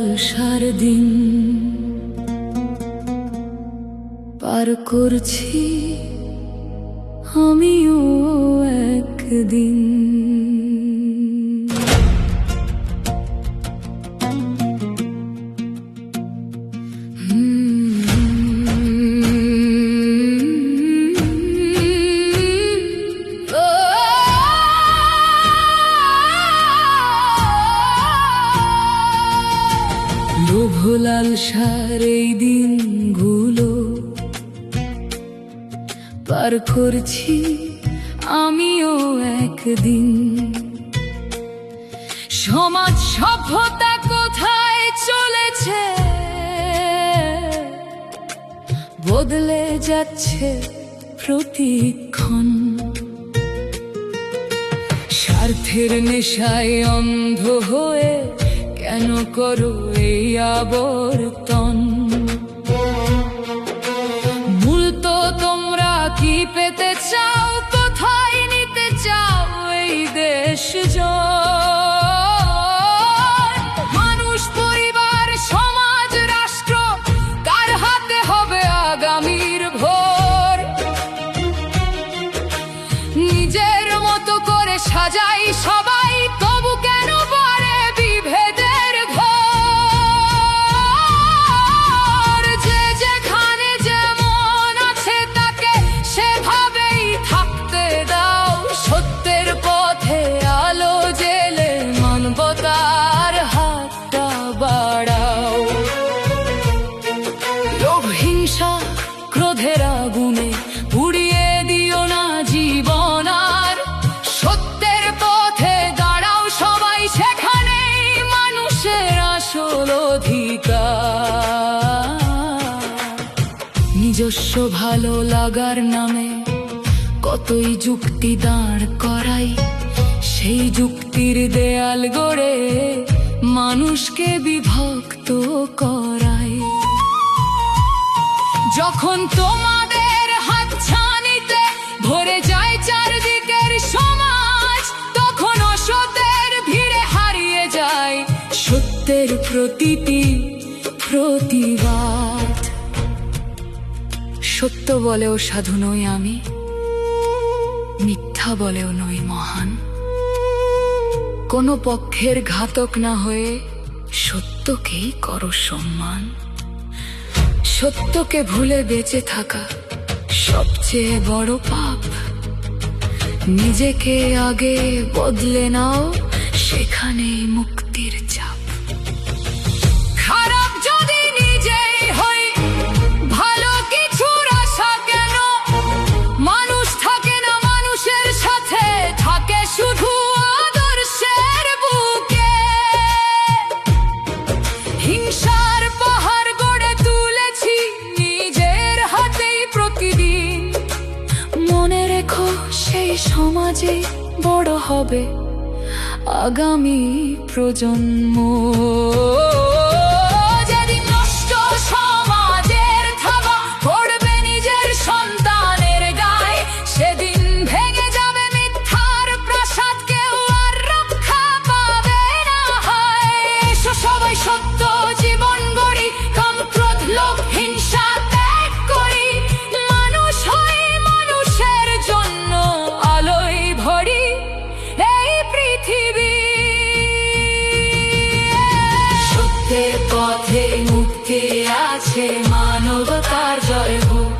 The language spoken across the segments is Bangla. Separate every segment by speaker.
Speaker 1: লালসার দিন পার করছি আমিও একদিন। লোভ লালসার এই দিনগুলো পার করছি আমিও একদিন। সমাজ সভ্যতা কোথায় চলেছে, বদলে যাচ্ছে প্রতিক্ষণ। স্বার্থের নেশায় অন্ধ হয়ে কেন করো এই আবর্তন? মূল তো তোমরা কি পেতে চাও, কোথায় নিতে চাও এই দেশ? মানুষ, পরিবার, সমাজ, রাষ্ট্র, কার হাতে হবে আগামীর ভোর? নিজের মতো করে সাজাই সবাই, তবু কেন বাড়ে বিভেদের ঘর? যে যেখানে যেমন আছে তাকে সেভাবেই থাকতে দাও। সত্যের পথে আলো জেলে মানবতার হাতটা বাড়াও। লোভ, হিংসা, ক্রোধের আগুনে পুড়িয়ে দিও না জীবন আর। সত্যের পথে দাঁড়াও সবাই, সেখানেই মানুষের আসল অধিকার। নিজস্ব ভালো লাগার নামে কতই যুক্তি দাঁড় করাই, সেই যুক্তির দেয়াল গড়ে মানুষকে বিভক্ত করাই। যখন তোমাদের হাতছানিতে ভরে যায় চারদিকের সমাজ, তখন অসতের ভিড়ে হারিয়ে যায় সত্যের প্রতিটি প্রতিবাদ। সত্য বলেও সাধু নই আমি, মিথ্যা বলেও নই মহান। কোনো পক্ষের ঘাতক না হয়ে সত্যকেই করো সম্মান। সত্যকে ভুলে বেঁচে থাকা সবচেয়ে বড় পাপ। নিজেকে আগে বদলে নাও, সেখানেই মুক্তির চাপ। খারাপ যদি নিজেই হই, ভালো কিছুর আশা কেন? মানুষ থাকে না মানুষের সাথে, থাকে শুধু আদর্শের বুকে। হিংসার পাহাড় গড়ে তুলেছি নিজের হাতেই প্রতিদিন। মনে রেখো সেই সমাজে বড় হবে আগামী প্রজন্ম। যেদিন নষ্ট সমাজের থাবা পড়বে নিজের সন্তানের গায়ে, সেদিন ভেঙে যাবে মিথ্যার প্রাসাদ, কেউ আর রক্ষা পাবে না হয়। এসো সবাই সত্য জীবন গড়ি, কাম, ক্রোধ, লোভ, হিংসা ত্যাগ করি। মানুষ হই মানুষের জন্য আলোয় ভরি এই পৃথিবী। সত্যের পথে মুক্তি আছে, মানবতার জয় হোক।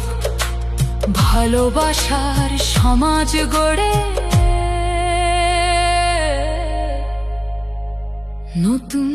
Speaker 1: ভালোবাসার সমাজ গড়ে নতুন